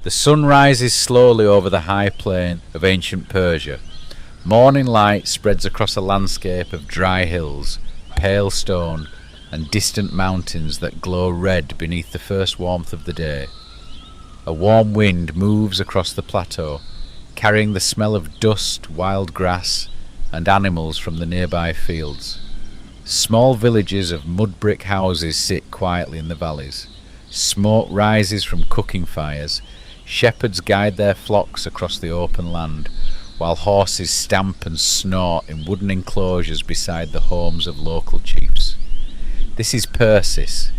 The sun rises slowly over the high plain of ancient Persia. Morning light spreads across a landscape of dry hills, pale stone, and distant mountains that glow red beneath the first warmth of the day. A warm wind moves across the plateau, carrying the smell of dust, wild grass, and animals from the nearby fields. Small villages of mud brick houses sit quietly in the valleys. Smoke rises from cooking fires. Shepherds guide their flocks across the open land, while horses stamp and snort in wooden enclosures beside the homes of local chiefs. This is Persis,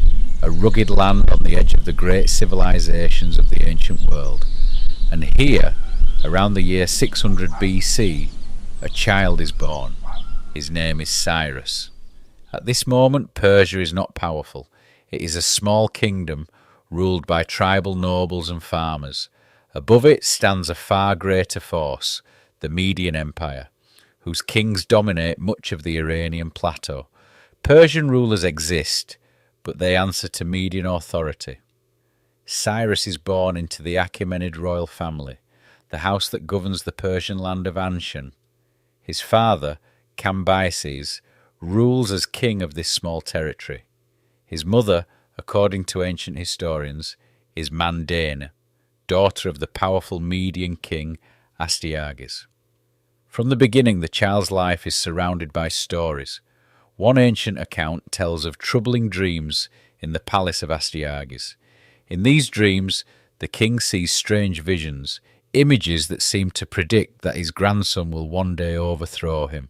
a rugged land on the edge of the great civilizations of the ancient world. And here, around the year 600 BC, a child is born. His name is Cyrus. At this moment, Persia is not powerful. It is a small kingdom ruled by tribal nobles and farmers. Above it stands a far greater force, the Median Empire, whose kings dominate much of the Iranian plateau. Persian rulers exist, but they answer to Median authority. Cyrus is born into the Achaemenid royal family, the house that governs the Persian land of Anshan. His father, Cambyses, rules as king of this small territory. His mother, according to ancient historians, is Mandane, daughter of the powerful Median king Astyages. From the beginning, the child's life is surrounded by stories. One ancient account tells of troubling dreams in the palace of Astyages. In these dreams, the king sees strange visions, images that seem to predict that his grandson will one day overthrow him.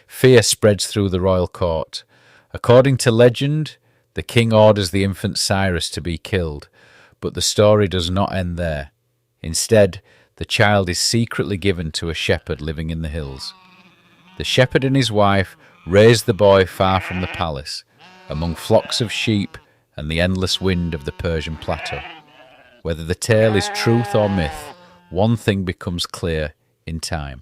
Fear spreads through the royal court. According to legend, the king orders the infant Cyrus to be killed, but the story does not end there. Instead, the child is secretly given to a shepherd living in the hills. The shepherd and his wife raise the boy far from the palace, among flocks of sheep and the endless wind of the Persian plateau. Whether the tale is truth or myth, one thing becomes clear in time.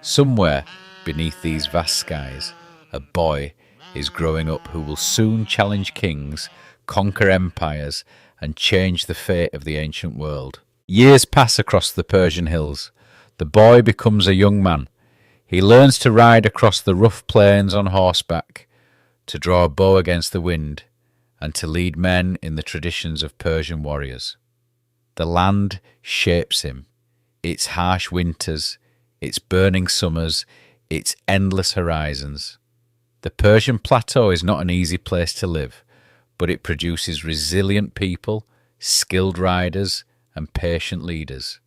Somewhere beneath these vast skies, a boy is growing up who will soon challenge kings, conquer empires, and change the fate of the ancient world. Years pass across the Persian hills. The boy becomes a young man. He learns to ride across the rough plains on horseback, to draw a bow against the wind, and to lead men in the traditions of Persian warriors. The land shapes him. Its harsh winters, its burning summers, its endless horizons. The Persian plateau is not an easy place to live, but it produces resilient people, skilled riders, and patient leaders.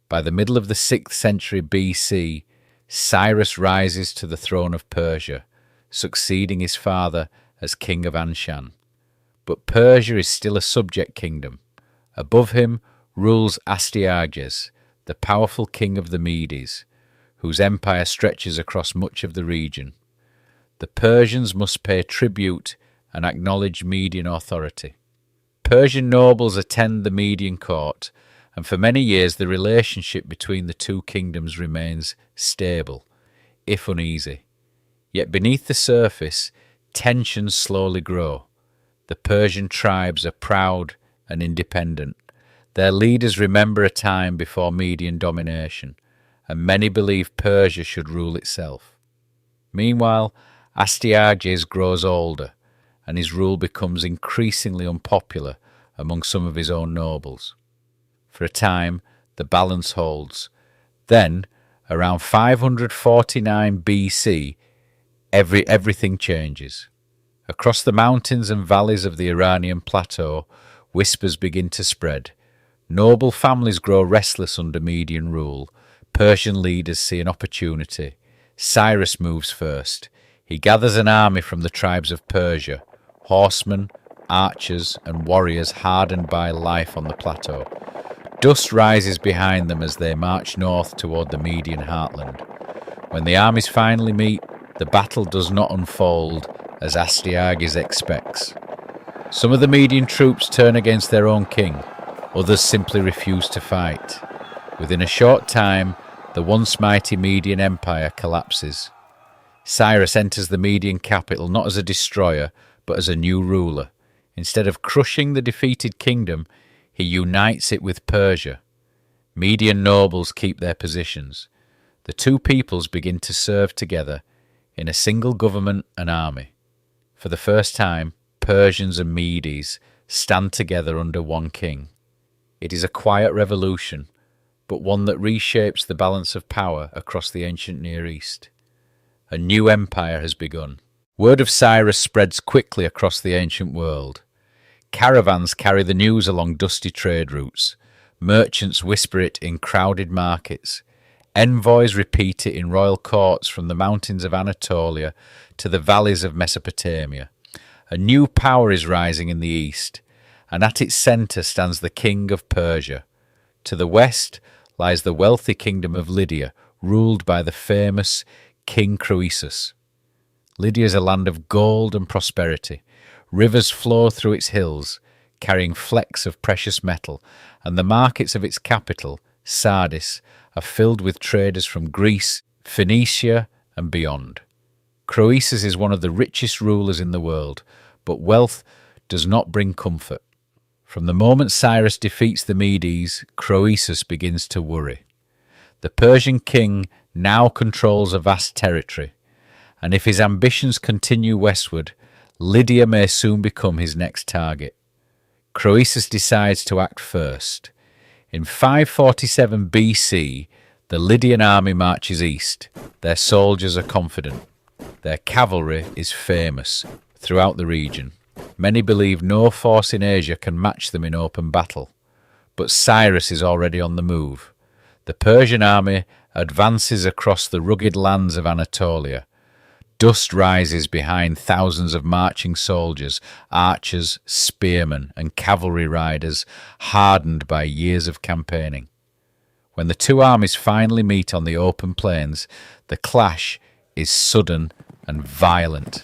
By the middle of the 6th century BC, Cyrus rises to the throne of Persia, succeeding his father as king of Anshan. But Persia is still a subject kingdom. Above him rules Astyages, the powerful king of the Medes, whose empire stretches across much of the region. The Persians must pay tribute and acknowledge Median authority. Persian nobles attend the Median court, and for many years the relationship between the two kingdoms remains stable, if uneasy. Yet beneath the surface, tensions slowly grow. The Persian tribes are proud and independent. Their leaders remember a time before Median domination, and many believe Persia should rule itself. Meanwhile, Astyages grows older, and his rule becomes increasingly unpopular among some of his own nobles. For a time, the balance holds. Then, around 549 BC, everything changes. Across the mountains and valleys of the Iranian plateau, whispers begin to spread. Noble families grow restless under Median rule. Persian leaders see an opportunity. Cyrus moves first. He gathers an army from the tribes of Persia, horsemen, archers, and warriors hardened by life on the plateau. Dust rises behind them as they march north toward the Median heartland. When the armies finally meet, the battle does not unfold as Astyages expects. Some of the Median troops turn against their own king, others simply refuse to fight. Within a short time, the once mighty Median Empire collapses. Cyrus enters the Median capital not as a destroyer, but as a new ruler. Instead of crushing the defeated kingdom, He unites it with Persia. Median nobles keep their positions. The two peoples begin to serve together in a single government and army. For the first time, Persians and Medes stand together under one king. It is a quiet revolution, but one that reshapes the balance of power across the ancient Near East. A new empire has begun. Word of Cyrus spreads quickly across the ancient world. Caravans carry the news along dusty trade routes. Merchants whisper it in crowded markets. Envoys repeat it in royal courts from the mountains of Anatolia to the valleys of Mesopotamia. A new power is rising in the east, and at its centre stands the king of Persia. To the west lies the wealthy kingdom of Lydia, ruled by the famous King Croesus. Lydia is a land of gold and prosperity. Rivers flow through its hills, carrying flecks of precious metal, and the markets of its capital, Sardis, are filled with traders from Greece, Phoenicia, and beyond. Croesus is one of the richest rulers in the world, but wealth does not bring comfort. From the moment Cyrus defeats the Medes, Croesus begins to worry. The Persian king now controls a vast territory, and if his ambitions continue westward, Lydia may soon become his next target. Croesus decides to act first. In 547 BC, the Lydian army marches east. Their soldiers are confident. Their cavalry is famous throughout the region. Many believe no force in Asia can match them in open battle. But Cyrus is already on the move. The Persian army advances across the rugged lands of Anatolia. Dust rises behind thousands of marching soldiers, archers, spearmen, and cavalry riders, hardened by years of campaigning. When the two armies finally meet on the open plains, the clash is sudden and violent.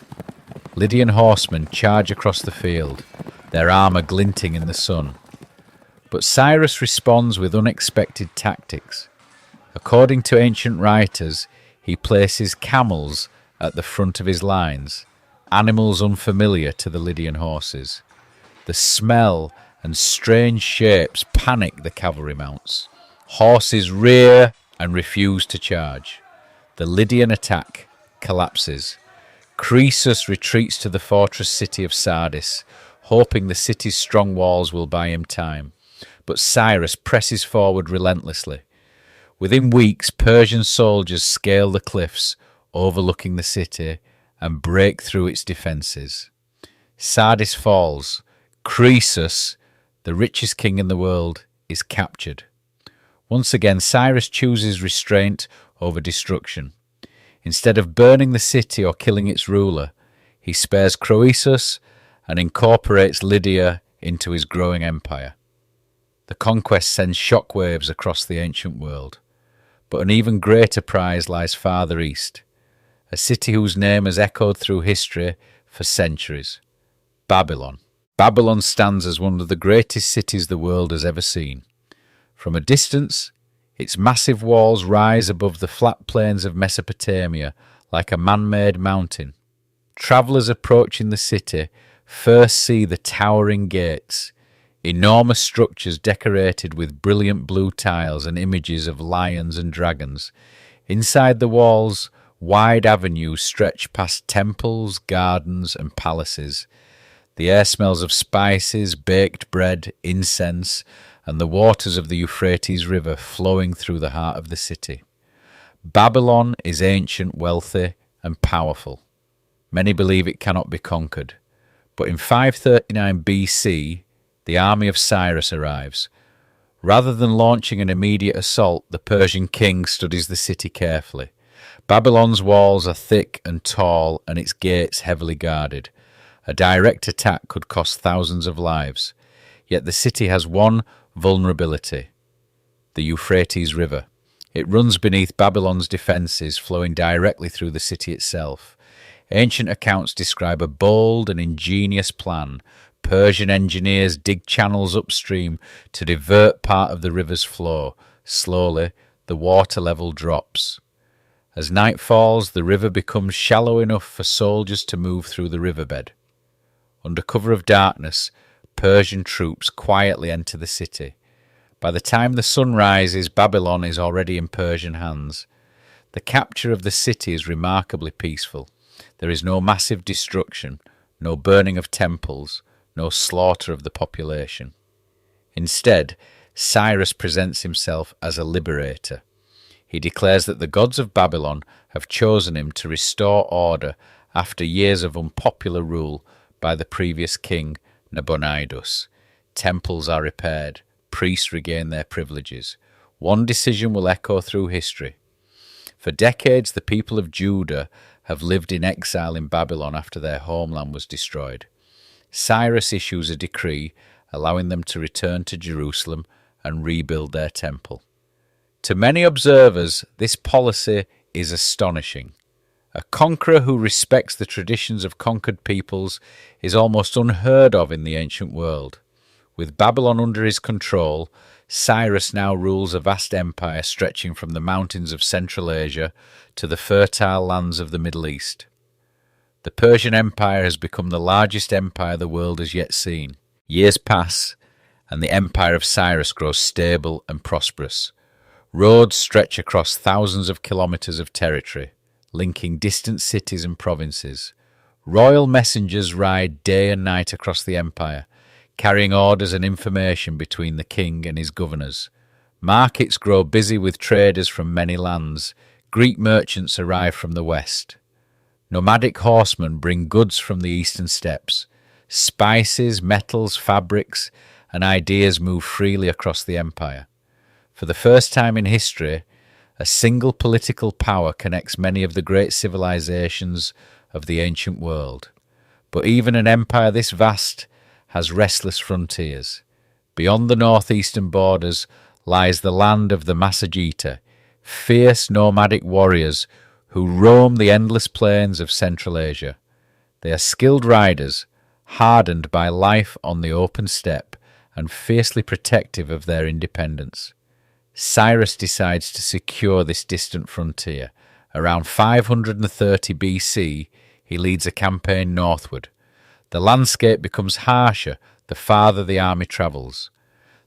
Lydian horsemen charge across the field, their armour glinting in the sun. But Cyrus responds with unexpected tactics. According to ancient writers, he places camels at the front of his lines, animals unfamiliar to the Lydian horses. The smell and strange shapes panic the cavalry mounts. Horses rear and refuse to charge. The Lydian attack collapses. Croesus retreats to the fortress city of Sardis, hoping the city's strong walls will buy him time. But Cyrus presses forward relentlessly. Within weeks, Persian soldiers scale the cliffs overlooking the city and break through its defences. Sardis falls. Croesus, the richest king in the world, is captured. Once again, Cyrus chooses restraint over destruction. Instead of burning the city or killing its ruler, he spares Croesus and incorporates Lydia into his growing empire. The conquest sends shockwaves across the ancient world. But an even greater prize lies farther east, a city whose name has echoed through history for centuries: Babylon. Babylon stands as one of the greatest cities the world has ever seen. From a distance, its massive walls rise above the flat plains of Mesopotamia like a man-made mountain. Travellers approaching the city first see the towering gates, enormous structures decorated with brilliant blue tiles and images of lions and dragons. Inside the walls, wide avenues stretch past temples, gardens, and palaces. The air smells of spices, baked bread, incense, and the waters of the Euphrates River flowing through the heart of the city. Babylon is ancient, wealthy, and powerful. Many believe it cannot be conquered. But in 539 BC, the army of Cyrus arrives. Rather than launching an immediate assault, the Persian king studies the city carefully. Babylon's walls are thick and tall, and its gates heavily guarded. A direct attack could cost thousands of lives. Yet the city has one vulnerability: the Euphrates River. It runs beneath Babylon's defences, flowing directly through the city itself. Ancient accounts describe a bold and ingenious plan. Persian engineers dig channels upstream to divert part of the river's flow. Slowly, the water level drops. As night falls, the river becomes shallow enough for soldiers to move through the riverbed. Under cover of darkness, Persian troops quietly enter the city. By the time the sun rises, Babylon is already in Persian hands. The capture of the city is remarkably peaceful. There is no massive destruction, no burning of temples, no slaughter of the population. Instead, Cyrus presents himself as a liberator. He declares that the gods of Babylon have chosen him to restore order after years of unpopular rule by the previous king, Nabonidus. Temples are repaired, priests regain their privileges. One decision will echo through history. For decades, the people of Judah have lived in exile in Babylon after their homeland was destroyed. Cyrus issues a decree allowing them to return to Jerusalem and rebuild their temple. To many observers, this policy is astonishing. A conqueror who respects the traditions of conquered peoples is almost unheard of in the ancient world. With Babylon under his control, Cyrus now rules a vast empire stretching from the mountains of Central Asia to the fertile lands of the Middle East. The Persian Empire has become the largest empire the world has yet seen. Years pass, and the empire of Cyrus grows stable and prosperous. Roads stretch across thousands of kilometers of territory, linking distant cities and provinces. Royal messengers ride day and night across the empire, carrying orders and information between the king and his governors. Markets grow busy with traders from many lands. Greek merchants arrive from the west. Nomadic horsemen bring goods from the eastern steppes. Spices, metals, fabrics, and ideas move freely across the empire. For the first time in history, a single political power connects many of the great civilizations of the ancient world. But even an empire this vast has restless frontiers. Beyond the northeastern borders lies the land of the Massageta, fierce nomadic warriors who roam the endless plains of Central Asia. They are skilled riders, hardened by life on the open steppe and fiercely protective of their independence. Cyrus decides to secure this distant frontier. Around 530 BC, he leads a campaign northward. The landscape becomes harsher the farther the army travels.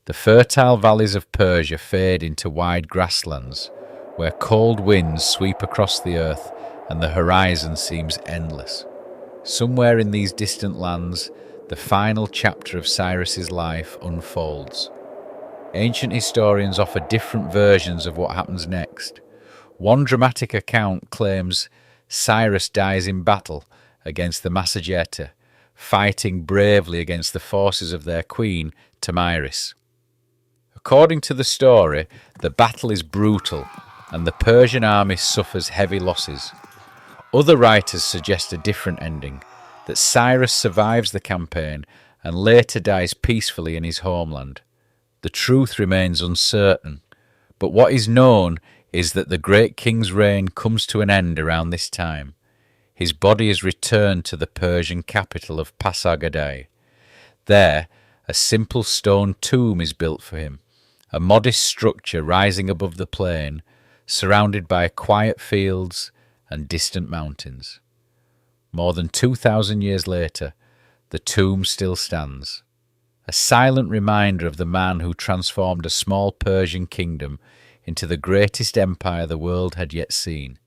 The fertile valleys of Persia fade into wide grasslands, where cold winds sweep across the earth and the horizon seems endless. Somewhere in these distant lands, the final chapter of Cyrus's life unfolds. Ancient historians offer different versions of what happens next. One dramatic account claims Cyrus dies in battle against the Massageta, fighting bravely against the forces of their queen, Tamiris. According to the story, the battle is brutal and the Persian army suffers heavy losses. Other writers suggest a different ending, that Cyrus survives the campaign and later dies peacefully in his homeland. The truth remains uncertain, but what is known is that the great king's reign comes to an end around this time. His body is returned to the Persian capital of Pasargadae. There, a simple stone tomb is built for him, a modest structure rising above the plain, surrounded by quiet fields and distant mountains. More than 2,000 years later, the tomb still stands, a silent reminder of the man who transformed a small Persian kingdom into the greatest empire the world had yet seen.